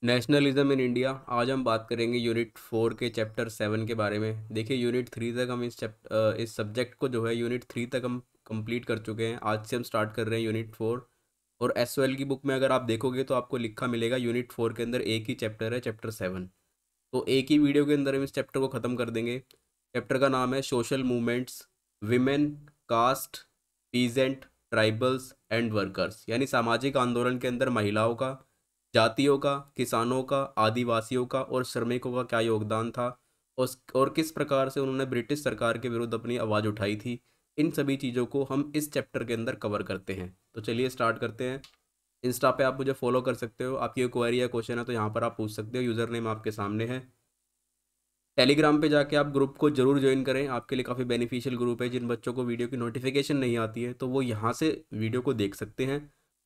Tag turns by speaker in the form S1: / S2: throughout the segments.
S1: Nationalism in India. आज हम बात करेंगे यूनिट 4 के चैप्टर 7 के बारे में। देखिए यूनिट 3 तक हम इस सब्जेक्ट को जो है यूनिट 3 तक हम कंप्लीट कर चुके हैं। आज से हम स्टार्ट कर रहे हैं यूनिट 4। और एसओएल की बुक में अगर आप देखोगे तो आपको लिखा मिलेगा यूनिट 4 के अंदर एक ही चैप्टर है, चैप्टर 7। तो एक ही वीडियो के अंदर हम इस चैप्टर को ख़त्म कर देंगे। चैप्टर का नाम है social movements, women, caste, peasant, tribals and workers, यानी सामाजिक आंदोलन के अंदर महिलाओं का, जातियों का, किसानों का, आदिवासियों का और श्रमिकों का क्या योगदान था, और किस प्रकार से उन्होंने ब्रिटिश सरकार के विरुद्ध अपनी आवाज़ उठाई थी। इन सभी चीज़ों को हम इस चैप्टर के अंदर कवर करते हैं। तो चलिए स्टार्ट करते हैं। इंस्टा पे आप मुझे फॉलो कर सकते हो। आपकी कोई क्वेरी या क्वेश्चन है तो यहाँ पर आप पूछ सकते हो। यूज़र नेम आपके सामने है। टेलीग्राम पे जाके आप ग्रुप को जरूर ज्वाइन करें, आपके लिए काफ़ी बेनिफिशियल ग्रुप है। जिन बच्चों को वीडियो की नोटिफिकेशन नहीं आती है तो वो यहाँ से वीडियो को देख सकते हैं।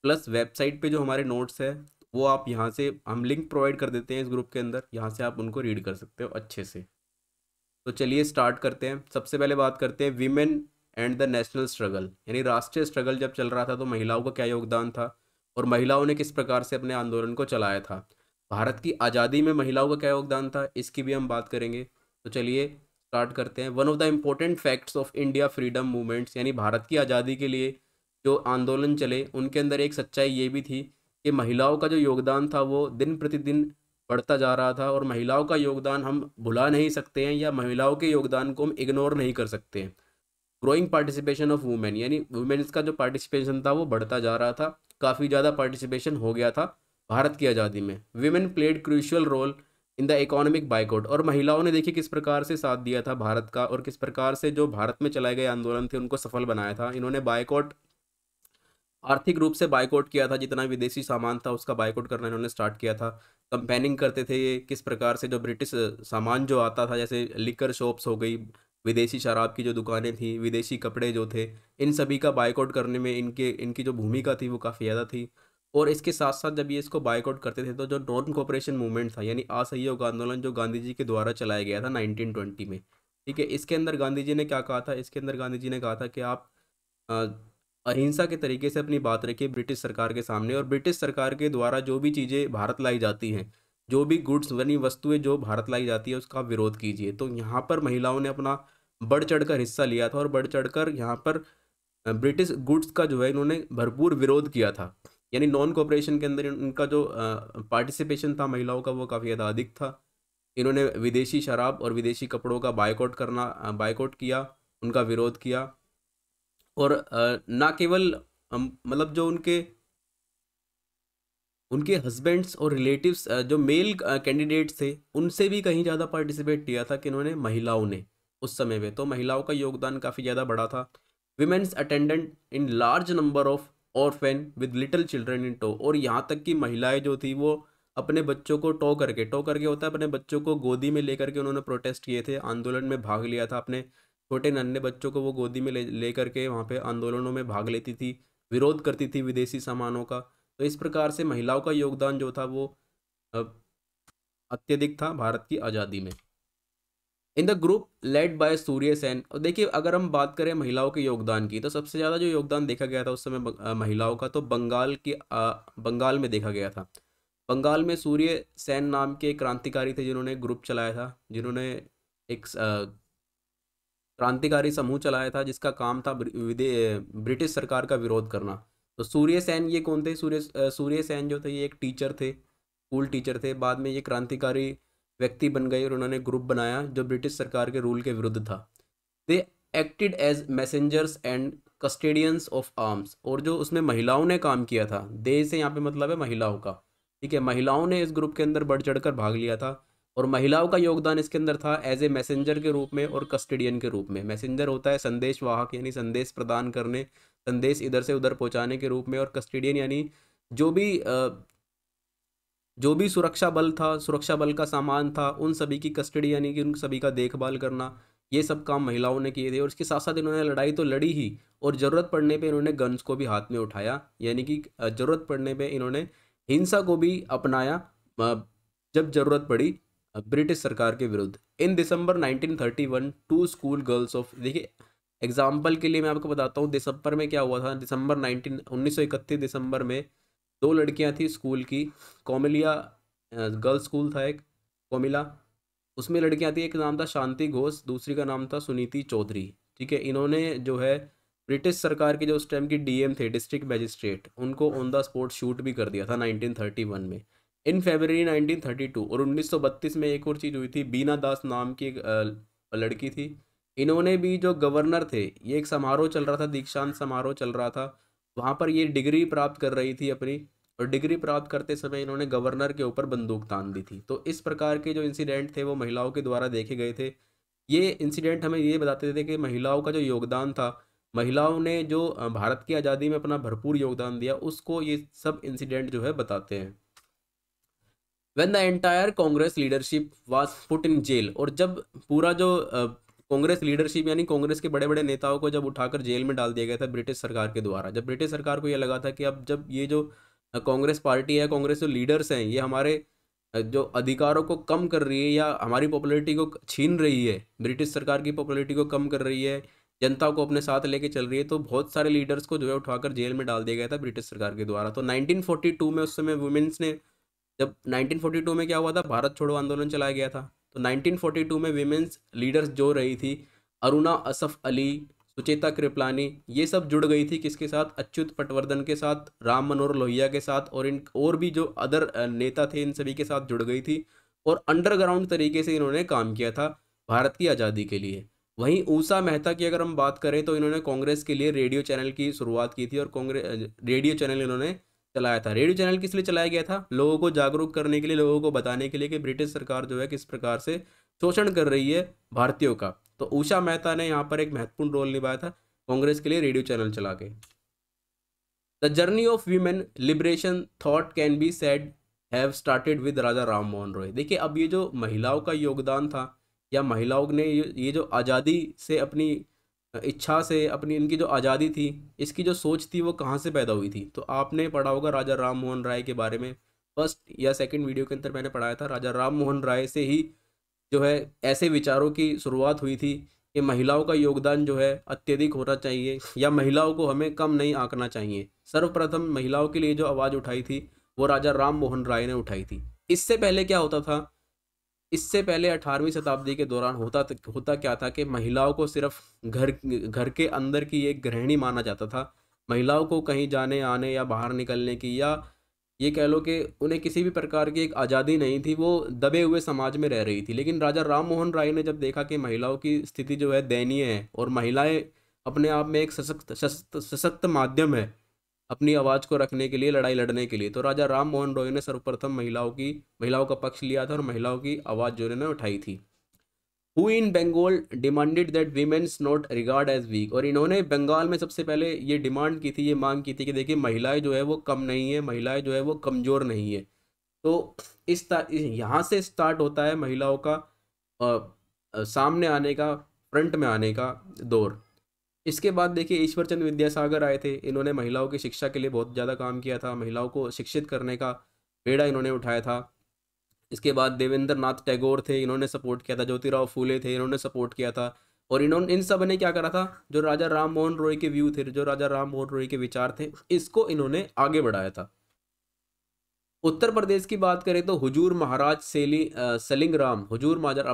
S1: प्लस वेबसाइट पे जो हमारे नोट्स है वो आप यहाँ से, हम लिंक प्रोवाइड कर देते हैं इस ग्रुप के अंदर, यहाँ से आप उनको रीड कर सकते हो अच्छे से। तो चलिए स्टार्ट करते हैं। सबसे पहले बात करते हैं women and the national struggle, यानी राष्ट्रीय स्ट्रगल जब चल रहा था तो महिलाओं का क्या योगदान था और महिलाओं ने किस प्रकार से अपने आंदोलन को चलाया था। भारत की आज़ादी में महिलाओं का क्या योगदान था, इसकी भी हम बात करेंगे। तो चलिए स्टार्ट करते हैं। One of the important facts of India freedom movements, यानी भारत की आज़ादी के लिए जो आंदोलन चले उनके अंदर एक सच्चाई ये भी थी कि महिलाओं का जो योगदान था वो दिन प्रतिदिन बढ़ता जा रहा था। और महिलाओं का योगदान हम भुला नहीं सकते हैं, या महिलाओं के योगदान को हम इग्नोर नहीं कर सकते हैं। ग्रोइंग पार्टिसिपेशन ऑफ वुमेन, यानी वुमेन्स का जो पार्टिसिपेशन था वो बढ़ता जा रहा था। काफ़ी ज़्यादा पार्टिसिपेशन हो गया था भारत की आज़ादी में। Women played crucial role in the economic boycott, और महिलाओं ने देखिए किस प्रकार से साथ दिया था भारत का, और किस प्रकार से जो भारत में चलाए गए आंदोलन थे उनको सफल बनाया था। इन्होंने बाइकआउट, आर्थिक रूप से बाइकआउट किया था। जितना विदेशी सामान था उसका बाइकआउट करना इन्होंने स्टार्ट किया था। कंपेनिंग करते थे ये किस प्रकार से जो ब्रिटिश सामान जो आता था, जैसे लिकर शॉप्स हो गई, विदेशी शराब की जो दुकानें थी, विदेशी कपड़े जो थे, इन सभी का बाइकआउट करने में इनके इनकी जो भूमिका थी वो काफ़ी ज़्यादा थी। और इसके साथ साथ जब ये इसको बाइकआउट करते थे तो जो नॉन कोऑपरेशन मूवमेंट था, यानी असहयोग आंदोलन, जो गांधी जी के द्वारा चलाया गया था 1920 में, ठीक है, इसके अंदर गांधी जी ने क्या कहा था, इसके अंदर गांधी जी ने कहा था कि आप अ, अहिंसा के तरीके से अपनी बात रखिए ब्रिटिश सरकार के सामने, और ब्रिटिश सरकार के द्वारा जो भी चीज़ें भारत लाई जाती हैं, जो भी गुड्स यानी वस्तुएं जो भारत लाई जाती है उसका विरोध कीजिए। तो यहाँ पर महिलाओं ने अपना बढ़ चढ़कर हिस्सा लिया था, और बढ़ चढ़कर यहाँ पर ब्रिटिश गुड्स का जो है इन्होंने भरपूर विरोध किया था। यानी नॉन कोऑपरेशन के अंदर उनका जो पार्टिसिपेशन था महिलाओं का वो काफ़ी ज़्यादा अधिक था। इन्होंने विदेशी शराब और विदेशी कपड़ों का बाइकआउट किया, उनका विरोध किया। और ना केवल मतलब जो उनके उनके हस्बैंड्स और रिलेटिव्स जो मेल कैंडिडेट्स थे उनसे भी कहीं ज़्यादा पार्टिसिपेट किया था कि इन्होंने, महिलाओं ने उस समय में, तो महिलाओं का योगदान काफ़ी ज़्यादा बड़ा था। Women's attended in large number of ऑर्फेन with little children in tow, और यहाँ तक कि महिलाएं जो थी वो अपने बच्चों को टो करके होता है, अपने बच्चों को गोदी में लेकर के उन्होंने प्रोटेस्ट किए थे, आंदोलन में भाग लिया था। अपने छोटे नन्हे बच्चों को वो गोदी में ले करके वहाँ पे आंदोलनों में भाग लेती थी, विरोध करती थी विदेशी सामानों का। तो इस प्रकार से महिलाओं का योगदान जो था वो अ, अत्यधिक था भारत की आज़ादी में। In the group led by Surya Sen, और देखिए अगर हम बात करें महिलाओं के योगदान की तो सबसे ज़्यादा जो योगदान देखा गया था उस समय महिलाओं का, तो बंगाल में देखा गया था। बंगाल में सूर्य सेन नाम के एक क्रांतिकारी थे जिन्होंने ग्रुप चलाया था, जिन्होंने एक क्रांतिकारी समूह चलाया था जिसका काम था ब्रिटिश सरकार का विरोध करना। तो सूर्य सेन ये कौन थे? सूर्य सेन जो थे ये एक टीचर थे, स्कूल टीचर थे। बाद में ये क्रांतिकारी व्यक्ति बन गए और उन्होंने ग्रुप बनाया जो ब्रिटिश सरकार के रूल के विरुद्ध था। They acted as messengers and custodians of arms, और जो उसमें महिलाओं ने काम किया था, दे से यहाँ पे मतलब है महिलाओं का, ठीक है, महिलाओं ने इस ग्रुप के अंदर बढ़ चढ़कर भाग लिया था। और महिलाओं का योगदान इसके अंदर था एज ए मैसेंजर के रूप में और कस्टडियन के रूप में। मैसेंजर होता है संदेश वाहक, यानी संदेश प्रदान करने, संदेश इधर से उधर पहुंचाने के रूप में, और कस्टडियन यानी जो भी जो भी सुरक्षा बल था, सुरक्षा बल का सामान था, उन सभी की कस्टडी यानी कि उन सभी का देखभाल करना, ये सब काम महिलाओं ने किए थे। और इसके साथ साथ इन्होंने लड़ाई तो लड़ी ही, और ज़रूरत पड़ने पे इन्होंने गन्स को भी हाथ में उठाया, यानी कि ज़रूरत पड़ने पे इन्होंने हिंसा को भी अपनाया जब ज़रूरत पड़ी ब्रिटिश सरकार के विरुद्ध। इन दिसंबर 1931 टू स्कूल गर्ल्स ऑफ, देखिए एग्जाम्पल के लिए मैं आपको बताता हूँ दिसंबर में क्या हुआ था। दिसंबर 1931 दिसंबर में दो लड़कियां थी स्कूल की, कोमलिया गर्ल्स स्कूल था एक, कोमिला, उसमें लड़कियां थी, एक नाम था शांति घोष, दूसरी का नाम था सुनीति चौधरी। ठीक है, इन्होंने जो है ब्रिटिश सरकार के जो उस टाइम की डीएम थे, डिस्ट्रिक्ट मैजिस्ट्रेट, उनको ऑन द स्पॉट शूट भी कर दिया था 1931 में। इन फरवरी 1932 और 1932 में एक और चीज़ हुई थी, बीना दास नाम की एक लड़की थी, इन्होंने भी, जो गवर्नर थे, ये एक समारोह चल रहा था, दीक्षांत समारोह चल रहा था, वहाँ पर ये डिग्री प्राप्त कर रही थी अपनी, और डिग्री प्राप्त करते समय इन्होंने गवर्नर के ऊपर बंदूक तान दी थी। तो इस प्रकार के जो इंसिडेंट थे वो महिलाओं के द्वारा देखे गए थे। ये इंसिडेंट हमें ये बताते थे कि महिलाओं का जो योगदान था, महिलाओं ने जो भारत की आज़ादी में अपना भरपूर योगदान दिया, उसको ये सब इंसिडेंट जो है बताते हैं। When the entire Congress leadership was put in jail, और जब पूरा जो कांग्रेस लीडरशिप यानी कांग्रेस के बड़े बड़े नेताओं को जब उठाकर जेल में डाल दिया गया था ब्रिटिश सरकार के द्वारा, जब ब्रिटिश सरकार को ये लगा था कि अब जब ये जो कांग्रेस पार्टी है, कांग्रेस जो लीडर्स हैं, ये हमारे जो अधिकारों को कम कर रही है या हमारी पॉपुलैरिटी को छीन रही है, ब्रिटिश सरकार की पॉपुलैरिटी को कम कर रही है, जनता को अपने साथ लेके चल रही है, तो बहुत सारे लीडर्स को जो है उठाकर जेल में डाल दिया गया था ब्रिटिश सरकार के द्वारा। तो 1942 में, उस समय वुमेन्स ने, जब 1942 में क्या हुआ था, भारत छोड़ो आंदोलन चलाया गया था, तो 1942 में विमेंस लीडर्स जो रही थी, अरुणा असफ अली, सुचेता कृपलानी, ये सब जुड़ गई थी किसके साथ, अच्युत पटवर्धन के साथ, राम मनोहर लोहिया के साथ, और इन और भी जो अदर नेता थे, इन सभी के साथ जुड़ गई थी, और अंडरग्राउंड तरीके से इन्होंने काम किया था भारत की आज़ादी के लिए। वहीं ऊषा मेहता की अगर हम बात करें तो इन्होंने कांग्रेस के लिए रेडियो चैनल की शुरुआत की थी, और कांग्रेस रेडियो चैनल इन्होंने चलाया था। रेडियो चैनल किस लिए चलाया गया था, लोगों को जागरूक करने के लिए, लोगों को बताने के लिए कि ब्रिटिश सरकार जो है किस प्रकार से शोषण कर रही है भारतीयों का। तो उषा मेहता ने यहाँ पर एक महत्वपूर्ण रोल निभाया था कांग्रेस के लिए रेडियो चैनल चला के। The journey of women liberation thought can be said have started with Raja Ram Mohan Roy. देखिए, अब ये जो महिलाओं का योगदान था, या महिलाओं ने ये जो आज़ादी से अपनी इच्छा से अपनी, इनकी जो आज़ादी थी, इसकी जो सोच थी, वो कहाँ से पैदा हुई थी। तो आपने पढ़ा होगा राजा राम मोहन राय के बारे में, फर्स्ट या सेकंड वीडियो के अंदर मैंने पढ़ाया था, राजा राम मोहन राय से ही जो है ऐसे विचारों की शुरुआत हुई थी कि महिलाओं का योगदान जो है अत्यधिक होना चाहिए, या महिलाओं को हमें कम नहीं आंकना चाहिए। सर्वप्रथम महिलाओं के लिए जो आवाज़ उठाई थी वो राजा राम मोहन राय ने उठाई थी। इससे पहले क्या होता था, इससे पहले 18वीं शताब्दी के दौरान होता क्या था कि महिलाओं को सिर्फ घर घर के अंदर की एक गृहिणी माना जाता था। महिलाओं को कहीं जाने आने या बाहर निकलने की, या ये कह लो कि उन्हें किसी भी प्रकार की एक आज़ादी नहीं थी, वो दबे हुए समाज में रह रही थी। लेकिन राजा राम मोहन राय ने जब देखा कि महिलाओं की स्थिति जो है दयनीय है, और महिलाएं अपने आप में एक सशक्त सशक्त सशक्त माध्यम है अपनी आवाज़ को रखने के लिए, लड़ाई लड़ने के लिए, तो राजा राम मोहन रॉय ने सर्वप्रथम महिलाओं का पक्ष लिया था, और महिलाओं की आवाज़ जो इन्होंने उठाई थी। Who in Bengal demanded that women's not regard as weak, और इन्होंने बंगाल में सबसे पहले ये डिमांड की थी, ये मांग की थी कि देखिए, महिलाएं जो है वो कम नहीं है, महिलाएं जो है वो कमज़ोर नहीं है। तो यहाँ से स्टार्ट होता है महिलाओं का सामने आने का, फ्रंट में आने का दौर। इसके बाद देखिए, ईश्वरचंद विद्यासागर आए थे, इन्होंने महिलाओं की शिक्षा के लिए बहुत ज़्यादा काम किया था, महिलाओं को शिक्षित करने का बेड़ा इन्होंने उठाया था। इसके बाद देवेंद्र नाथ टैगोर थे, इन्होंने सपोर्ट किया था, ज्योतिराव फूले थे, इन्होंने सपोर्ट किया था, और इन सब ने क्या करा था, जो राजा राम मोहन रॉय के व्यू थे, जो राजा राम मोहन रॉय के विचार थे, इसको इन्होंने आगे बढ़ाया था। उत्तर प्रदेश की बात करें तो हुजूर महाराज सेलिंग राम,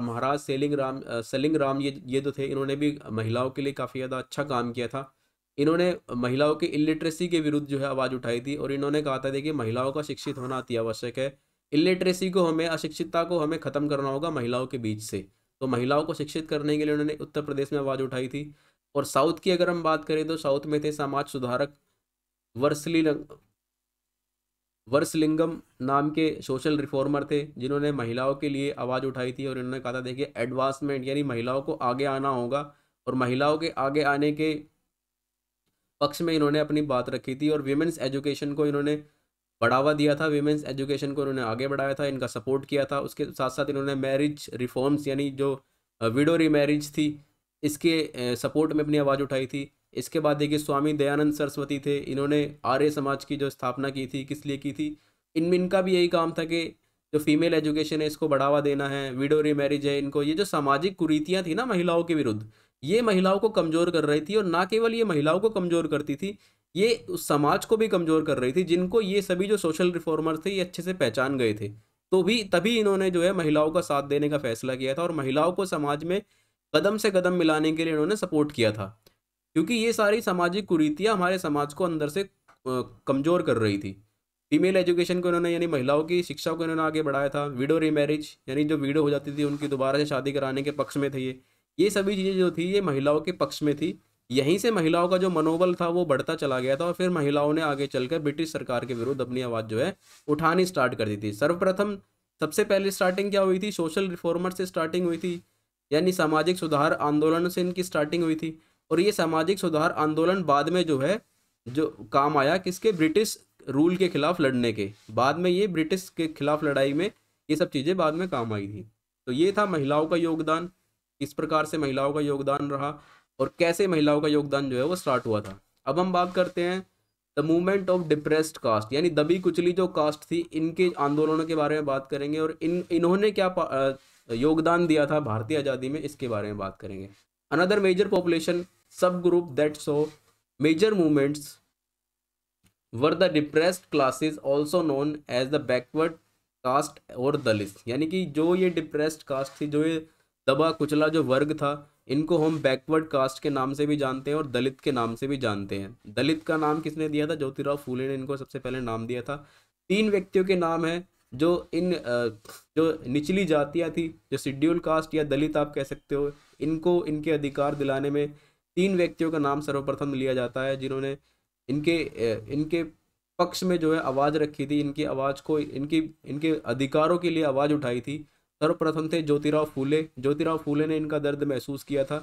S1: महाराज सेलिंग राम, ये जो थे, इन्होंने भी महिलाओं के लिए काफ़ी ज़्यादा अच्छा काम किया था। इन्होंने महिलाओं की इलिटरेसी के विरुद्ध जो है आवाज़ उठाई थी, और इन्होंने कहा था देखिए, महिलाओं का शिक्षित होना अति आवश्यक है, इलिटरेसी को हमें, अशिक्षितता को हमें ख़त्म करना होगा महिलाओं के बीच से। तो महिलाओं को शिक्षित करने के लिए उन्होंने उत्तर प्रदेश में आवाज़ उठाई थी। और साउथ की अगर हम बात करें तो साउथ में थे समाज सुधारक वर्सली वर्सलिंगम नाम के सोशल रिफॉर्मर थे, जिन्होंने महिलाओं के लिए आवाज़ उठाई थी, और इन्होंने कहा था देखिए, एडवांसमेंट यानी महिलाओं को आगे आना होगा, और महिलाओं के आगे आने के पक्ष में इन्होंने अपनी बात रखी थी। और विमेंस एजुकेशन को इन्होंने बढ़ावा दिया था, विमेंस एजुकेशन को इन्होंने आगे बढ़ाया था, इनका सपोर्ट किया था। उसके साथ साथ इन्होंने मैरिज रिफॉर्म्स यानी जो विडो रीमैरिज थी, इसके सपोर्ट में अपनी आवाज़ उठाई थी। इसके बाद देखिए, स्वामी दयानंद सरस्वती थे, इन्होंने आर्य समाज की जो स्थापना की थी, किस लिए की थी, इनका भी यही काम था कि जो फीमेल एजुकेशन है इसको बढ़ावा देना है, विडो रीमैरिज है, इनको ये जो सामाजिक कुरीतियाँ थी ना महिलाओं के विरुद्ध, ये महिलाओं को कमज़ोर कर रही थी। और ना केवल ये महिलाओं को कमज़ोर करती थी, ये उस समाज को भी कमज़ोर कर रही थी, जिनको ये सभी जो सोशल रिफॉर्मर थे ये अच्छे से पहचान गए थे। तो भी तभी इन्होंने जो है महिलाओं का साथ देने का फैसला किया था और महिलाओं को समाज में कदम से कदम मिलाने के लिए इन्होंने सपोर्ट किया था। क्योंकि ये सारी सामाजिक कुरीतियाँ हमारे समाज को अंदर से कमज़ोर कर रही थी। फीमेल एजुकेशन को इन्होंने यानी महिलाओं की शिक्षा को इन्होंने आगे बढ़ाया था। विडो रीमैरिज यानी जो विडो हो जाती थी उनकी दोबारा से शादी कराने के पक्ष में थे ये। ये सभी चीज़ें जो थी ये महिलाओं के पक्ष में थी। यहीं से महिलाओं का जो मनोबल था वो बढ़ता चला गया था और फिर महिलाओं ने आगे चलकर ब्रिटिश सरकार के विरुद्ध अपनी आवाज़ जो है उठानी स्टार्ट कर दी थी। सर्वप्रथम सबसे पहले स्टार्टिंग क्या हुई थी? सोशल रिफॉर्मर से स्टार्टिंग हुई थी, यानी सामाजिक सुधार आंदोलन से इनकी स्टार्टिंग हुई थी। और ये सामाजिक सुधार आंदोलन बाद में जो है जो काम आया किसके? ब्रिटिश रूल के खिलाफ लड़ने के। बाद में ये ब्रिटिश के खिलाफ लड़ाई में ये सब चीज़ें बाद में काम आई थी। तो ये था महिलाओं का योगदान, किस प्रकार से महिलाओं का योगदान रहा और कैसे महिलाओं का योगदान जो है वो स्टार्ट हुआ था। अब हम बात करते हैं the movement of depressed caste, यानी दबी कुचली जो कास्ट थी, इनके आंदोलनों के बारे में बात करेंगे और इन्होंने क्या योगदान दिया था भारतीय आज़ादी में, इसके बारे में बात करेंगे। Another major population sub group that so major movements were the depressed classes also known as the backward caste और दलित, यानी कि जो ये डिप्रेस्ड कास्ट थी, जो ये दबा कुचला जो वर्ग था, इनको हम बैकवर्ड कास्ट के नाम से भी जानते हैं और दलित के नाम से भी जानते हैं। दलित का नाम किसने दिया था? ज्योतिराव फूले ने इनको सबसे पहले नाम दिया था। 3 व्यक्तियों के नाम हैं जो जो निचली जातियाँ थी, जो शेड्यूल कास्ट या दलित आप कह सकते हो, इनको इनके अधिकार दिलाने में 3 व्यक्तियों का नाम सर्वप्रथम लिया जाता है जिन्होंने इनके पक्ष में जो है आवाज़ रखी थी, इनकी आवाज़ को इनके अधिकारों के लिए आवाज़ उठाई थी। सर्वप्रथम थे ज्योतिराव फूले। ज्योतिराव फूले ने इनका दर्द महसूस किया था।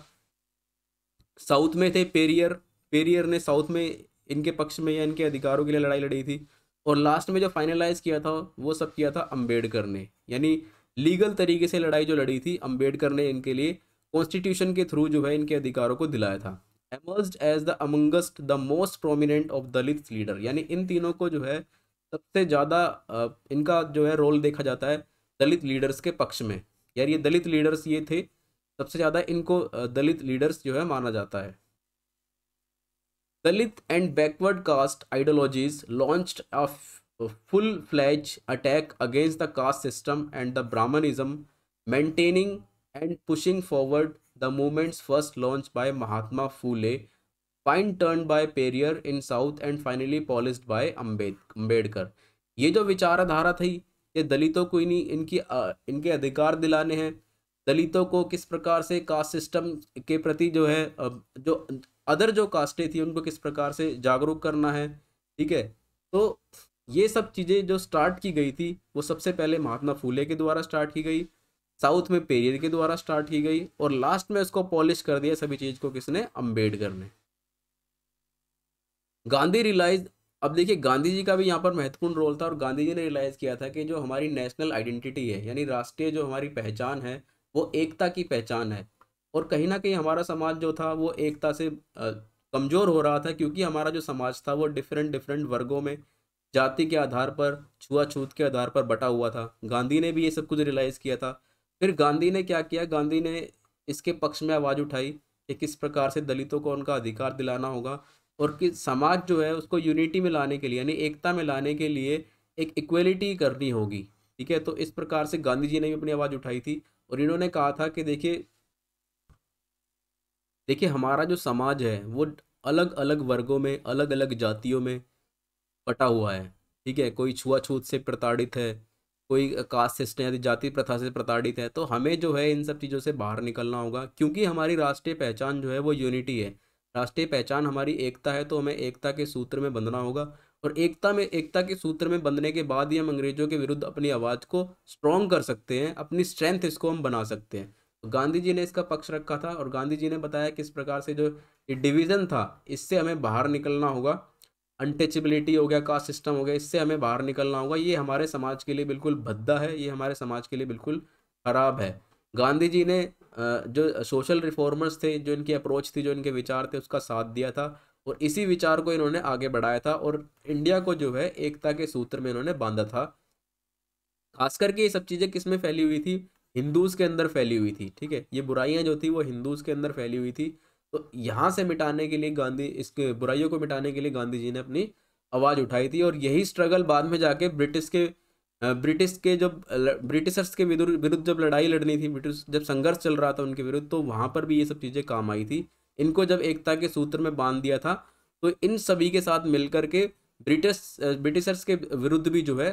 S1: साउथ में थे पेरियर। पेरियर ने साउथ में इनके पक्ष में या इनके अधिकारों के लिए लड़ाई लड़ी थी। और लास्ट में जो फाइनलाइज किया था वो सब किया था अंबेडकर ने, यानी लीगल तरीके से लड़ाई जो लड़ी थी अंबेडकर ने इनके लिए कॉन्स्टिट्यूशन के थ्रू जो है इनके अधिकारों को दिलाया था। Emerged as the amongst the most prominent of Dalit leader, यानी इन तीनों को जो है सबसे ज़्यादा इनका जो है रोल देखा जाता है दलित लीडर्स के पक्ष में। यार ये दलित लीडर्स ये थे सबसे ज़्यादा, इनको दलित लीडर्स जो है माना जाता है। Dalit and backward caste ideologies launched a full-fledged attack against the caste system and the Brahmanism, maintaining and pushing forward the movements first launched by Mahatma Phule, fine turned by Periyar in South and finally polished by Ambedkar. ये जो विचारधारा थी ये दलितों को इन्हीं इनके अधिकार दिलाने हैं, दलितों को किस प्रकार से कास्ट सिस्टम के प्रति जो है जो अदर जो कास्टें थी उनको किस प्रकार से जागरूक करना है, ठीक है। तो ये सब चीज़ें जो स्टार्ट की गई थी वो सबसे पहले महात्मा फूले के द्वारा स्टार्ट की गई, साउथ में पेरियर के द्वारा स्टार्ट की गई और लास्ट में इसको पॉलिश कर दिया सभी चीज़ को किसने? अम्बेडकर ने। गांधी रियलाइज, अब देखिए गांधी जी का भी यहाँ पर महत्वपूर्ण रोल था और गांधी जी ने रियलाइज़ किया था कि जो हमारी नेशनल आइडेंटिटी है यानी राष्ट्रीय जो हमारी पहचान है वो एकता की पहचान है। और कहीं ना कहीं हमारा समाज जो था वो एकता से कमज़ोर हो रहा था क्योंकि हमारा जो समाज था वो डिफरेंट वर्गों में जाति के आधार पर, छुआछूत के आधार पर बटा हुआ था। गांधी ने भी ये सब कुछ रियलाइज़ किया था। फिर गांधी ने क्या किया? गांधी ने इसके पक्ष में आवाज़ उठाई कि किस प्रकार से दलितों को उनका अधिकार दिलाना होगा और कि समाज जो है उसको यूनिटी में लाने के लिए यानी एकता में लाने के लिए एक इक्वलिटी करनी होगी, ठीक है। तो इस प्रकार से गांधी जी ने भी अपनी आवाज़ उठाई थी और इन्होंने कहा था कि देखिए हमारा जो समाज है वो अलग अलग वर्गों में, अलग अलग जातियों में बटा हुआ है, ठीक है। कोई छुआछूत से प्रताड़ित है, कोई कास्ट सिस्टम यानी जाति प्रथा से प्रताड़ित है। तो हमें जो है इन सब चीज़ों से बाहर निकलना होगा क्योंकि हमारी राष्ट्रीय पहचान जो है वो यूनिटी है। राष्ट्रीय पहचान हमारी एकता है, तो हमें एकता के सूत्र में बंधना होगा और एकता के सूत्र में बंधने के बाद ही हम अंग्रेजों के विरुद्ध अपनी आवाज़ को स्ट्रॉन्ग कर सकते हैं, अपनी स्ट्रेंथ इसको हम बना सकते हैं। तो गांधी जी ने इसका पक्ष रखा था और गांधी जी ने बताया किस प्रकार से जो ये डिवीज़न था इससे हमें बाहर निकलना होगा। अनटचेबिलिटी हो गया, कास्ट सिस्टम हो गया, इससे हमें बाहर निकलना होगा। ये हमारे समाज के लिए बिल्कुल भद्दा है, ये हमारे समाज के लिए बिल्कुल खराब है। गांधी जी ने जो सोशल रिफॉर्मर्स थे, जो इनकी अप्रोच थी, जो इनके विचार थे, उसका साथ दिया था और इसी विचार को इन्होंने आगे बढ़ाया था और इंडिया को जो है एकता के सूत्र में इन्होंने बांधा था। खास करके ये सब चीज़ें किस में फैली हुई थी? हिंदूज़ के अंदर फैली हुई थी, ठीक है। ये बुराइयां जो थी वो हिंदूज़ के अंदर फैली हुई थी। तो यहाँ से मिटाने के लिए इसके बुराइयों को मिटाने के लिए गांधी जी ने अपनी आवाज़ उठाई थी और यही स्ट्रगल बाद में जाके ब्रिटिश के ब्रिटिश के जब ब्रिटिशर्स के विरुद्ध विरुद्ध जब लड़ाई लड़नी थी, ब्रिटिश जब संघर्ष चल रहा था उनके विरुद्ध, तो वहाँ पर भी ये सब चीज़ें काम आई थी। इनको जब एकता के सूत्र में बांध दिया था, तो इन सभी के साथ मिलकर के ब्रिटिशर्स के विरुद्ध भी जो है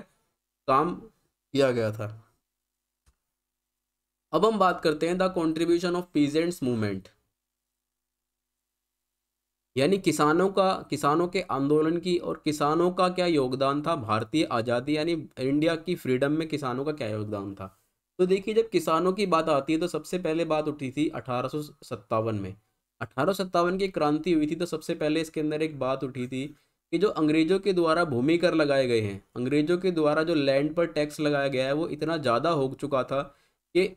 S1: काम किया गया था। अब हम बात करते हैं the contribution of peasants movement, यानी किसानों के आंदोलन की, और किसानों का क्या योगदान था भारतीय आज़ादी यानी इंडिया की फ्रीडम में किसानों का क्या योगदान था। तो देखिए, जब किसानों की बात आती है तो सबसे पहले बात उठी थी 1857 में। 1857 की क्रांति हुई थी, तो सबसे पहले इसके अंदर एक बात उठी थी कि जो अंग्रेजों के द्वारा भूमि कर लगाए गए हैं, अंग्रेजों के द्वारा जो लैंड पर टैक्स लगाया गया है, वो इतना ज़्यादा हो चुका था कि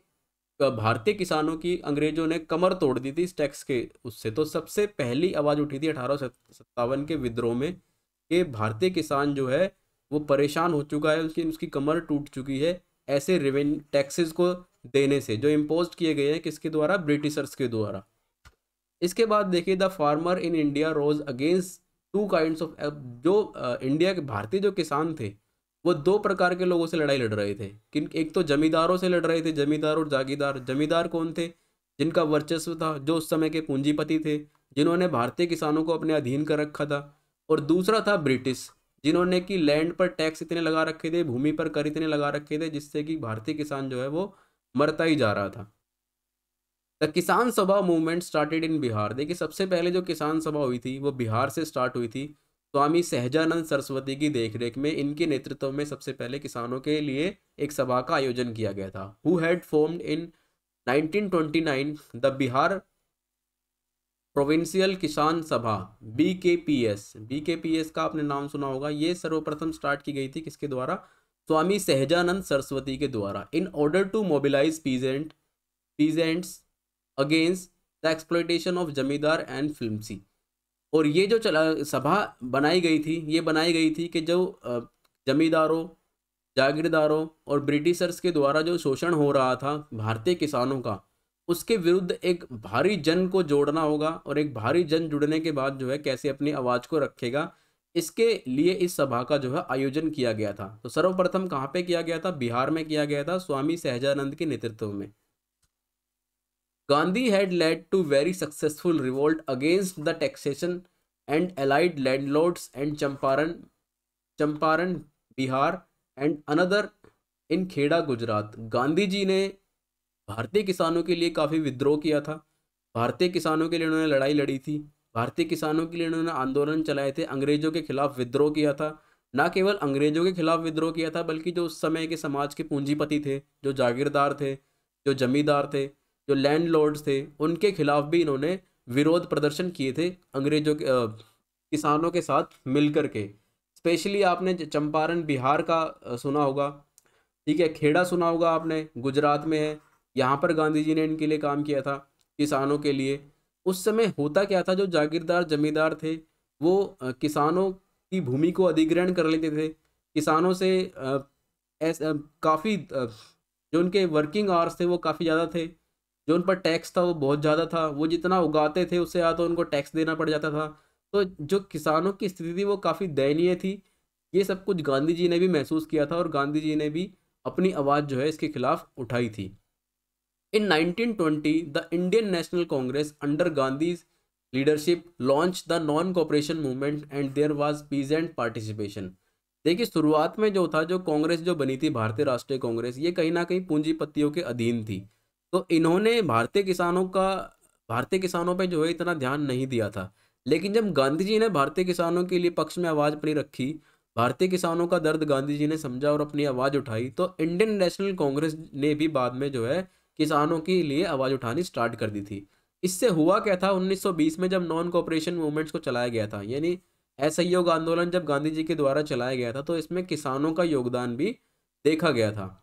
S1: भारतीय किसानों की अंग्रेजों ने कमर तोड़ दी थी इस टैक्स के उससे। तो सबसे पहली आवाज़ उठी थी 1857 के विद्रोह में कि भारतीय किसान जो है वो परेशान हो चुका है, उसकी उसकी कमर टूट चुकी है ऐसे रेवेन्यू टैक्सेस को देने से, जो इम्पोज किए गए हैं किसके द्वारा, ब्रिटिशर्स के द्वारा। इसके बाद देखिए, the farmer in India rose against two kinds of, जो इंडिया के भारतीय जो किसान थे वो दो प्रकार के लोगों से लड़ाई लड़ रहे थे। किन, एक तो जमींदारों से लड़ रहे थे, जमींदार और जागीरदार। जमींदार कौन थे, जिनका वर्चस्व था, जो उस समय के पूंजीपति थे, जिन्होंने भारतीय किसानों को अपने अधीन कर रखा था। और दूसरा था ब्रिटिश, जिन्होंने कि लैंड पर टैक्स इतने लगा रखे थे, भूमि पर कर इतने लगा रखे थे, जिससे कि भारतीय किसान जो है वो मरता ही जा रहा था। द किसान सभा मूवमेंट स्टार्टेड इन बिहार। देखिए, सबसे पहले जो किसान सभा हुई थी वो बिहार से स्टार्ट हुई थी। स्वामी सहजानंद सरस्वती की देखरेख में, इनके नेतृत्व में सबसे पहले किसानों के लिए एक सभा का आयोजन किया गया था। Who had formed in 1929 the Bihar provincial किसान सभा, BKPS। BKPS का आपने नाम सुना होगा। ये सर्वप्रथम स्टार्ट की गई थी किसके द्वारा, स्वामी सहजानंद सरस्वती के द्वारा। In order to mobilise peasants against the exploitation of zamindar and फिल्मसी। और ये जो सभा बनाई गई थी, ये बनाई गई थी कि जो जमींदारों, जागीरदारों और ब्रिटिशर्स के द्वारा जो शोषण हो रहा था भारतीय किसानों का, उसके विरुद्ध एक भारी जन को जोड़ना होगा, और एक भारी जन जुड़ने के बाद जो है कैसे अपनी आवाज़ को रखेगा, इसके लिए इस सभा का जो है आयोजन किया गया था। तो सर्वप्रथम कहाँ पे किया गया था, बिहार में किया गया था, स्वामी सहजानंद के नेतृत्व में। Gandhi had led to very successful revolt against the taxation and allied landlords and Champaran Bihar and another in Kheda Gujarat. Gandhi ji ने भारतीय किसानों के लिए काफ़ी विद्रोह किया था, भारतीय किसानों के लिए उन्होंने लड़ाई लड़ी थी, भारतीय किसानों के लिए उन्होंने आंदोलन चलाए थे, अंग्रेजों के खिलाफ विद्रोह किया था। ना केवल अंग्रेजों के खिलाफ विद्रोह किया था, बल्कि जो उस समय के समाज के पूंजीपति थे, जो जागीरदार थे, जो जमींदार थे, जो लैंडलॉर्ड्स थे, उनके खिलाफ भी इन्होंने विरोध प्रदर्शन किए थे अंग्रेजों के किसानों के साथ मिलकर के। स्पेशली आपने चंपारण बिहार का सुना होगा, ठीक है, खेड़ा सुना होगा आपने, गुजरात में है। यहाँ पर गांधी जी ने इनके लिए काम किया था, किसानों के लिए। उस समय होता क्या था, जो जागीरदार जमींदार थे वो किसानों की भूमि को अधिग्रहण कर लेते थे, किसानों से काफ़ी जो उनके वर्किंग आवर्स थे वो काफ़ी ज़्यादा थे, जो उन पर टैक्स था वो बहुत ज़्यादा था, वो जितना उगाते थे उससे ज़्यादा उनको टैक्स देना पड़ जाता था। तो जो किसानों की स्थिति थी वो काफ़ी दयनीय थी। ये सब कुछ गांधी जी ने भी महसूस किया था, और गांधी जी ने भी अपनी आवाज़ जो है इसके खिलाफ उठाई थी। In 1920 the Indian National Congress under Gandhi's leadership launch the non cooperation movement and there was peasant participation. देखिए, शुरुआत में जो था, जो कांग्रेस जो बनी थी, भारतीय राष्ट्रीय कांग्रेस, ये कहीं ना कहीं पूंजीपतियों के अधीन थी। तो इन्होंने भारतीय किसानों पे जो है इतना ध्यान नहीं दिया था। लेकिन जब गांधी जी ने भारतीय किसानों के लिए पक्ष में आवाज़ अपनी रखी, भारतीय किसानों का दर्द गांधी जी ने समझा और अपनी आवाज़ उठाई, तो इंडियन नेशनल कांग्रेस ने भी बाद में जो है किसानों के लिए आवाज़ उठानी स्टार्ट कर दी थी। इससे हुआ क्या था, 1920 में जब नॉन कोऑपरेशन मूवमेंट्स को चलाया गया था, यानी असहयोग आंदोलन जब गांधी जी के द्वारा चलाया गया था, तो इसमें किसानों का योगदान भी देखा गया था।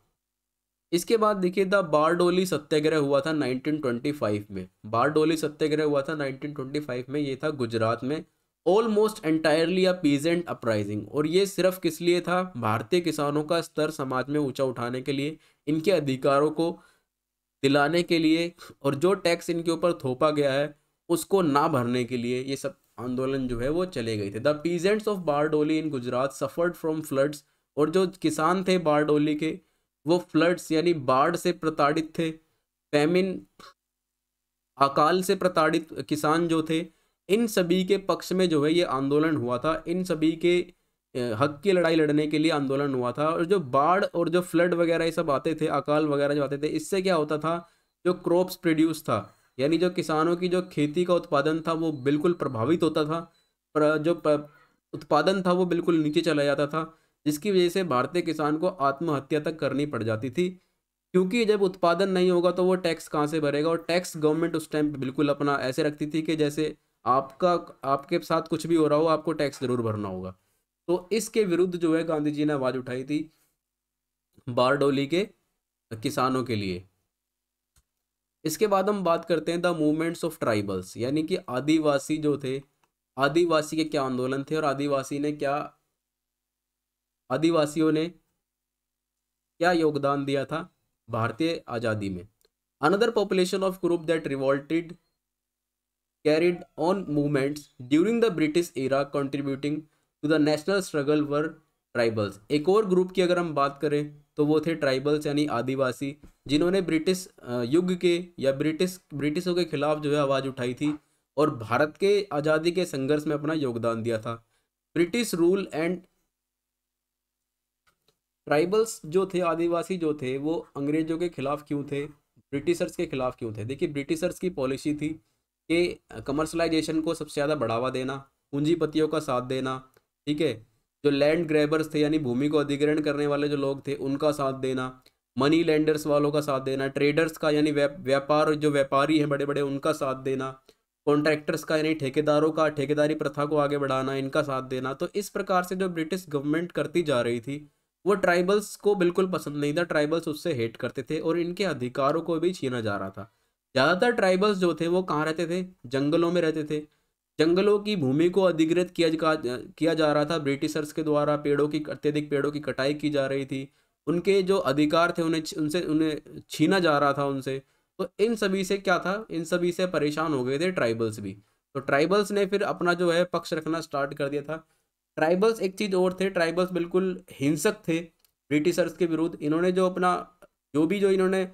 S1: इसके बाद देखिए, द बारडोली सत्याग्रह हुआ था 1925 में। बारडोली सत्याग्रह हुआ था 1925 में, ये था गुजरात में। Almost entirely a peasant uprising, और ये सिर्फ किस लिए था, भारतीय किसानों का स्तर समाज में ऊंचा उठाने के लिए, इनके अधिकारों को दिलाने के लिए, और जो टैक्स इनके ऊपर थोपा गया है उसको ना भरने के लिए ये सब आंदोलन जो है वो चले गए थे। The peasants of Bardoli in Gujarat suffered from floods और जो किसान थे बारडोली के, वो फ्लड्स यानी बाढ़ से प्रताड़ित थे, फैमिन अकाल से प्रताड़ित किसान जो थे, इन सभी के पक्ष में जो है ये आंदोलन हुआ था। इन सभी के हक की लड़ाई लड़ने के लिए आंदोलन हुआ था। और जो बाढ़ और जो फ्लड वगैरह ये सब आते थे, अकाल वगैरह जो आते थे, इससे क्या होता था, जो क्रॉप्स प्रोड्यूस था, यानी जो किसानों की जो खेती का उत्पादन था वो बिल्कुल प्रभावित होता था। उत्पादन था वो बिल्कुल नीचे चला जाता था, जिसकी वजह से भारतीय किसान को आत्महत्या तक करनी पड़ जाती थी। क्योंकि जब उत्पादन नहीं होगा तो वो टैक्स कहाँ से भरेगा। और टैक्स गवर्नमेंट उस टाइम पे बिल्कुल अपना ऐसे रखती थी कि जैसे आपका आपके साथ कुछ भी हो रहा हो, आपको टैक्स जरूर भरना होगा। तो इसके विरुद्ध जो है गांधी जी ने आवाज उठाई थी बारडोली के किसानों के लिए। इसके बाद हम बात करते हैं द मूवमेंट्स ऑफ ट्राइबल्स, यानी कि आदिवासी जो थे, आदिवासी के क्या आंदोलन थे और आदिवासियों ने क्या योगदान दिया था भारतीय आज़ादी में। Another population of group that revolted carried on movements during the British era contributing to the national struggle were tribals. एक और ग्रुप की अगर हम बात करें तो वो थे ट्राइबल्स यानी आदिवासी, जिन्होंने ब्रिटिश युग के या ब्रिटिशों के खिलाफ जो है आवाज़ उठाई थी और भारत के आज़ादी के संघर्ष में अपना योगदान दिया था। ब्रिटिश रूल एंड ट्राइबल्स जो थे, आदिवासी जो थे, वो अंग्रेजों के खिलाफ क्यों थे, ब्रिटिशर्स के खिलाफ क्यों थे। देखिए ब्रिटिशर्स की पॉलिसी थी कि कमर्शलाइजेशन को सबसे ज़्यादा बढ़ावा देना, पूंजीपतियों का साथ देना, ठीक है, जो लैंड ग्रैबर्स थे यानी भूमि को अधिग्रहण करने वाले जो लोग थे उनका साथ देना, मनी लेंडर्स वालों का साथ देना, ट्रेडर्स का यानी व्यापार जो व्यापारी हैं बड़े बड़े उनका साथ देना, कॉन्ट्रैक्टर्स का यानी ठेकेदारों का ठेकेदारी प्रथा को आगे बढ़ाना, इनका साथ देना। तो इस प्रकार से जो ब्रिटिश गवर्नमेंट करती जा रही थी वो ट्राइबल्स को बिल्कुल पसंद नहीं था। ट्राइबल्स उससे हेट करते थे और इनके अधिकारों को भी छीना जा रहा था। ज़्यादातर ट्राइबल्स जो थे वो कहाँ रहते थे, जंगलों में रहते थे। जंगलों की भूमि को अधिग्रहित किया जा रहा था ब्रिटिशर्स के द्वारा, अत्यधिक पेड़ों की कटाई की जा रही थी, उनके जो अधिकार थे उन्हें छीना जा रहा था उनसे। तो इन सभी से क्या था, इन सभी से परेशान हो गए थे ट्राइबल्स भी। तो ट्राइबल्स ने फिर अपना जो है पक्ष रखना स्टार्ट कर दिया था। ट्राइबल्स एक चीज़ और थे, ट्राइबल्स बिल्कुल हिंसक थे ब्रिटिशर्स के विरुद्ध। इन्होंने जो इन्होंने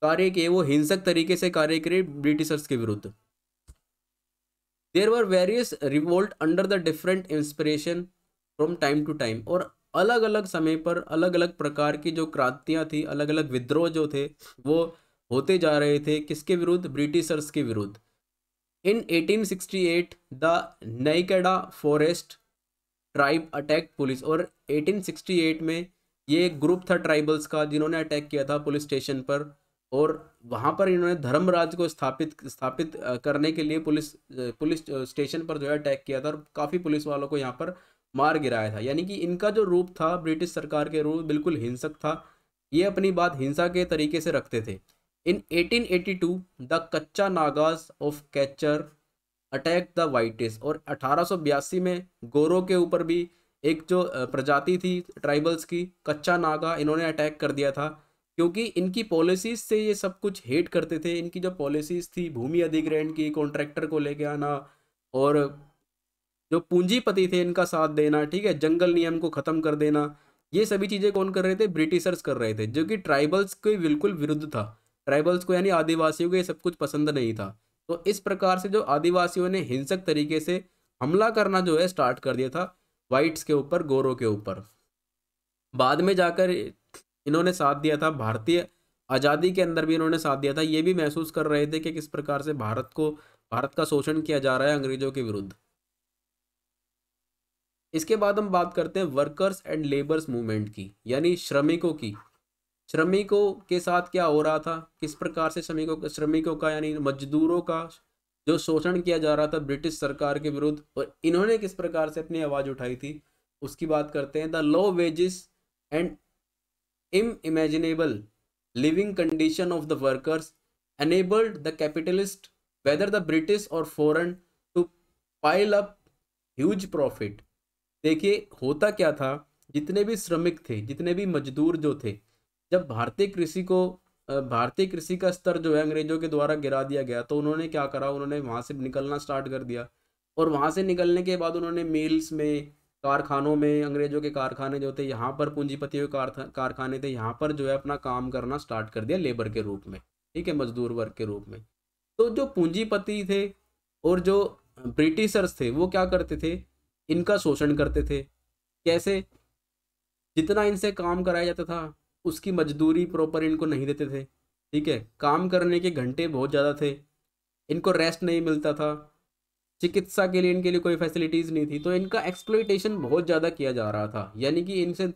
S1: कार्य किए वो हिंसक तरीके से कार्य करे ब्रिटिशर्स के विरुद्ध। There were various revolt under the different inspiration from time to time. और अलग अलग समय पर अलग अलग प्रकार की जो क्रांतियां थी, अलग अलग विद्रोह जो थे वो होते जा रहे थे, किसके विरुद्ध, ब्रिटिशर्स के विरुद्ध। In 1868 the Naikda forest tribe attack police. और 1868 में ये एक ग्रुप था ट्राइबल्स का जिन्होंने अटैक किया था पुलिस स्टेशन पर। और वहाँ पर इन्होंने धर्मराज को स्थापित करने के लिए पुलिस स्टेशन पर जो है अटैक किया था और काफ़ी पुलिस वालों को यहाँ पर मार गिराया था। यानी कि इनका जो रूप था, ब्रिटिश सरकार के रूप बिल्कुल हिंसक था। ये अपनी बात हिंसा के तरीके से रखते थे। इन 1882 the Kachcha Nagas of Cachar attack the whites. और 1882 में गोरों के ऊपर भी एक जो प्रजाति थी ट्राइबल्स की, कच्चा नागा, इन्होंने अटैक कर दिया था। क्योंकि इनकी पॉलिसीज से ये सब कुछ हेट करते थे। इनकी जो पॉलिसीज थी भूमि अधिग्रहण की, कॉन्ट्रैक्टर को लेके आना और जो पूंजीपति थे इनका साथ देना, ठीक है, जंगल नियम को ख़त्म कर देना, ये सभी चीज़ें कौन कर रहे थे, ब्रिटिशर्स कर रहे थे, जो कि ट्राइबल्स के बिल्कुल विरुद्ध था। ट्राइबल्स को यानी आदिवासियों को ये सब कुछ पसंद नहीं था। तो इस प्रकार से जो आदिवासियों ने हिंसक तरीके से हमला करना जो है स्टार्ट कर दिया था वाइट्स के ऊपर, गोरों के ऊपर। बाद में जाकर इन्होंने साथ दिया था, भारतीय आज़ादी के अंदर भी इन्होंने साथ दिया था। ये भी महसूस कर रहे थे कि किस प्रकार से भारत का शोषण किया जा रहा है अंग्रेजों के विरुद्ध। इसके बाद हम बात करते हैं वर्कर्स एंड लेबर्स मूवमेंट की, यानी श्रमिकों की। श्रमिकों के साथ क्या हो रहा था, किस प्रकार से श्रमिकों का यानी मजदूरों का जो शोषण किया जा रहा था ब्रिटिश सरकार के विरुद्ध, और इन्होंने किस प्रकार से अपनी आवाज़ उठाई थी, उसकी बात करते हैं। The low wages and imaginable living condition of the workers enabled the capitalist, whether the British or foreign, to pile up huge profit। देखिए होता क्या था, जितने भी श्रमिक थे, जितने भी मजदूर जो थे, जब भारतीय कृषि का स्तर जो है अंग्रेजों के द्वारा गिरा दिया गया, तो उन्होंने क्या करा, उन्होंने वहां से निकलना स्टार्ट कर दिया। और वहां से निकलने के बाद उन्होंने मिल्स में, कारखानों में, अंग्रेजों के कारखाने जो थे यहाँ पर, पूंजीपतियों के कारखाने थे यहाँ पर जो है अपना काम करना स्टार्ट कर दिया लेबर के रूप में, ठीक है, मजदूर वर्ग के रूप में। तो जो पूंजीपति थे और जो ब्रिटिशर्स थे वो क्या करते थे, इनका शोषण करते थे। कैसे? जितना इनसे काम कराया जाता था उसकी मजदूरी प्रॉपर इनको नहीं देते थे, ठीक है, काम करने के घंटे बहुत ज़्यादा थे, इनको रेस्ट नहीं मिलता था, चिकित्सा के लिए इनके लिए कोई फैसिलिटीज़ नहीं थी, तो इनका एक्सप्लॉइटेशन बहुत ज़्यादा किया जा रहा था। यानी कि इनसे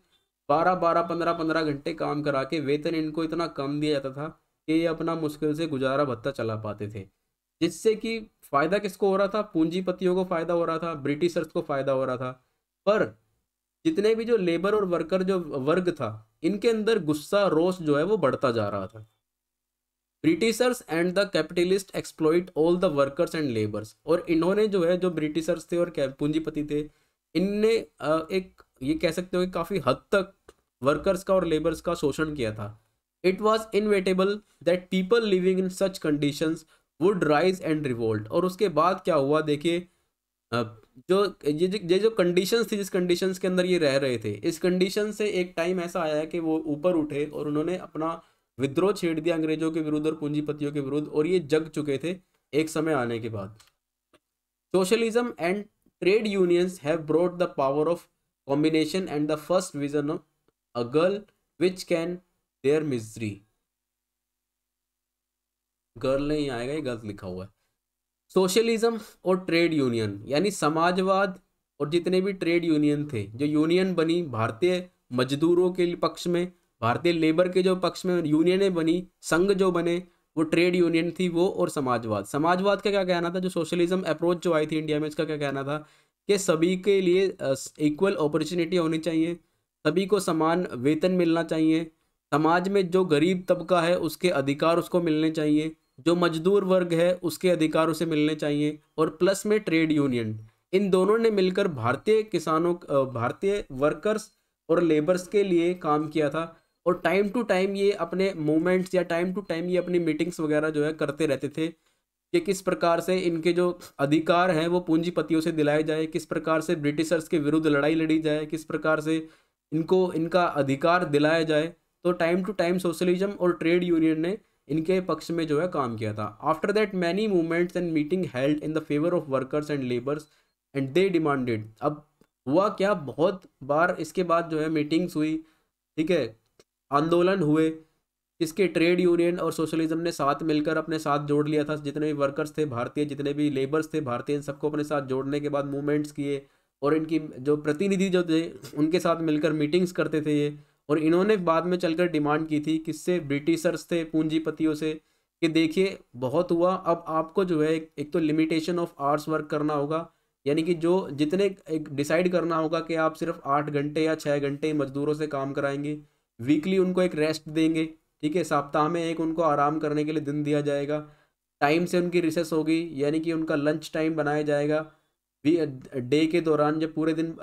S1: 12-12, 15-15 घंटे काम करा के वेतन इनको इतना कम दिया जाता था कि ये अपना मुश्किल से गुजारा भत्ता चला पाते थे, जिससे कि फ़ायदा किसको हो रहा था? पूंजीपतियों को फ़ायदा हो रहा था, ब्रिटिशर्स को फ़ायदा हो रहा था। पर जितने भी जो लेबर और वर्कर जो वर्ग था, इनके अंदर गुस्सा, रोष जो है वो बढ़ता जा रहा था। Britishers and the capitalist exploit all the workers and labours, और इन्होंने जो है, जो ब्रिटिशर्स थे और पूंजीपति थे, इनने एक ये कह सकते हो कि काफ़ी हद तक वर्कर्स का और लेबर्स का शोषण किया था। It was inevitable that people living in such conditions would rise and revolt. और उसके बाद क्या हुआ देखिए, जो ये जो कंडीशंस थी, जिस कंडीशंस के अंदर ये रह रहे थे, इस कंडीशन से एक टाइम ऐसा आया कि वो ऊपर उठे और उन्होंने अपना विद्रोह छेड़ दिया अंग्रेजों के विरुद्ध और पूंजीपतियों के विरुद्ध, और ये जग चुके थे एक समय आने के बाद। Socialism and trade unions have brought the power of combination and the first vision of a girl which can their misery. Girl नहीं आएगा, ये गलत लिखा हुआ है। सोशलिज्म और ट्रेड यूनियन यानी समाजवाद, और जितने भी ट्रेड यूनियन थे, जो यूनियन बनी भारतीय मजदूरों के पक्ष में, भारतीय लेबर के जो पक्ष में यूनियनें बनी, संघ जो बने, वो ट्रेड यूनियन थी वो, और समाजवाद। समाजवाद का क्या कहना था? जो सोशलिज्म अप्रोच जो आई थी इंडिया में, इसका क्या कहना था कि सभी के लिए इक्वल अपॉर्चुनिटी होनी चाहिए, सभी को समान वेतन मिलना चाहिए, समाज में जो गरीब तबका है उसके अधिकार उसको मिलने चाहिए, जो मजदूर वर्ग है उसके अधिकार उसे मिलने चाहिए, और प्लस में ट्रेड यूनियन। इन दोनों ने मिलकर भारतीय किसानों, भारतीय वर्कर्स और लेबर्स के लिए काम किया था। और टाइम टू टाइम ये अपने मूवमेंट्स या टाइम टू टाइम ये अपनी मीटिंग्स वगैरह जो है करते रहते थे कि किस प्रकार से इनके जो अधिकार हैं वो पूंजीपतियों से दिलाए जाए, किस प्रकार से ब्रिटिशर्स के विरुद्ध लड़ाई लड़ी जाए, किस प्रकार से इनको इनका अधिकार दिलाया जाए। तो टाइम टू टाइम सोशलिज्म और ट्रेड यूनियन ने इनके पक्ष में जो है काम किया था। After that many movements and meeting held in the favour of workers and labours and they demanded. अब हुआ क्या, बहुत बार इसके बाद जो है मीटिंग्स हुई, ठीक है, आंदोलन हुए, इसके ट्रेड यूनियन और सोशलिज्म ने साथ मिलकर अपने साथ जोड़ लिया था। जितने भी वर्कर्स थे भारतीय, जितने भी लेबर्स थे भारतीय, इन सबको अपने साथ जोड़ने के बाद मूवमेंट्स किए, और इनकी जो प्रतिनिधि जो थे उनके साथ मिलकर मीटिंग्स करते थे ये। और इन्होंने बाद में चलकर डिमांड की थी, किससे? ब्रिटिशर्स थे, पूंजीपतियों से, कि देखिए बहुत हुआ, अब आपको जो है एक तो लिमिटेशन ऑफ आवर्स वर्क करना होगा, यानी कि जो जितने एक डिसाइड करना होगा कि आप सिर्फ 8 घंटे या 6 घंटे मजदूरों से काम कराएंगे, वीकली उनको एक रेस्ट देंगे, ठीक है, सप्ताह में एक उनको आराम करने के लिए दिन दिया जाएगा, टाइम से उनकी रिसेस होगी, यानी कि उनका लंच टाइम बनाया जाएगा। डे के दौरान जब पूरे दिन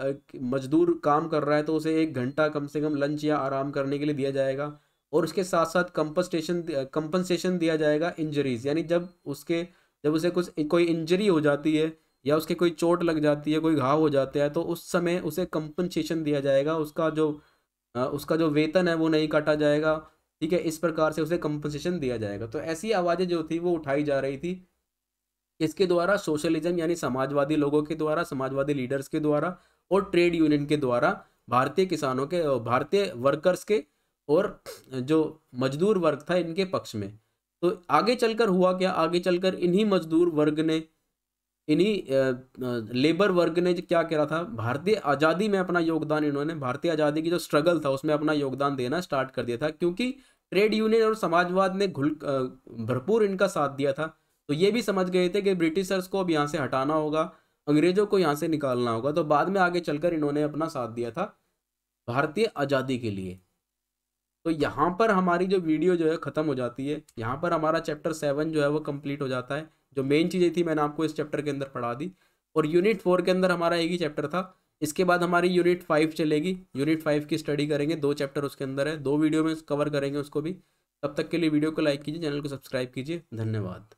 S1: मजदूर काम कर रहा है तो उसे 1 घंटा कम से कम लंच या आराम करने के लिए दिया जाएगा। और उसके साथ साथ कंपनसेशन दिया जाएगा इंजरीज, यानी जब उसे कोई इंजरी हो जाती है या उसके कोई चोट लग जाती है, कोई घाव हो जाता है, तो उस समय उसे कंपनसेशन दिया जाएगा, उसका जो वेतन है वो नहीं काटा जाएगा, ठीक है, इस प्रकार से उसे कंपनसेशन दिया जाएगा। तो ऐसी आवाज़ें जो थी वो उठाई जा रही थी, इसके द्वारा सोशलिज्म यानी समाजवादी लोगों के द्वारा, समाजवादी लीडर्स के द्वारा, और ट्रेड यूनियन के द्वारा, भारतीय किसानों के, भारतीय वर्कर्स के, और जो मजदूर वर्ग था इनके पक्ष में। तो आगे चलकर हुआ क्या, आगे चलकर इन्हीं मजदूर वर्ग ने, इन्हीं लेबर वर्ग ने क्या करा था, भारतीय आज़ादी में अपना योगदान, इन्होंने भारतीय आज़ादी की जो स्ट्रगल था उसमें अपना योगदान देना स्टार्ट कर दिया था, क्योंकि ट्रेड यूनियन और समाजवाद ने भरपूर इनका साथ दिया था। तो ये भी समझ गए थे कि ब्रिटिशर्स को अब यहाँ से हटाना होगा, अंग्रेजों को यहाँ से निकालना होगा। तो बाद में आगे चलकर इन्होंने अपना साथ दिया था भारतीय आज़ादी के लिए। तो यहाँ पर हमारी जो वीडियो जो है ख़त्म हो जाती है, यहाँ पर हमारा चैप्टर 7 जो है वो कंप्लीट हो जाता है। जो मेन चीज़ें थी मैंने आपको इस चैप्टर के अंदर पढ़ा दी, और यूनिट 4 के अंदर हमारा एक ही चैप्टर था। इसके बाद हमारी यूनिट 5 चलेगी, यूनिट 5 की स्टडी करेंगे, 2 चैप्टर उसके अंदर है, 2 वीडियो में कवर करेंगे उसको भी। तब तक के लिए वीडियो को लाइक कीजिए, चैनल को सब्सक्राइब कीजिए, धन्यवाद।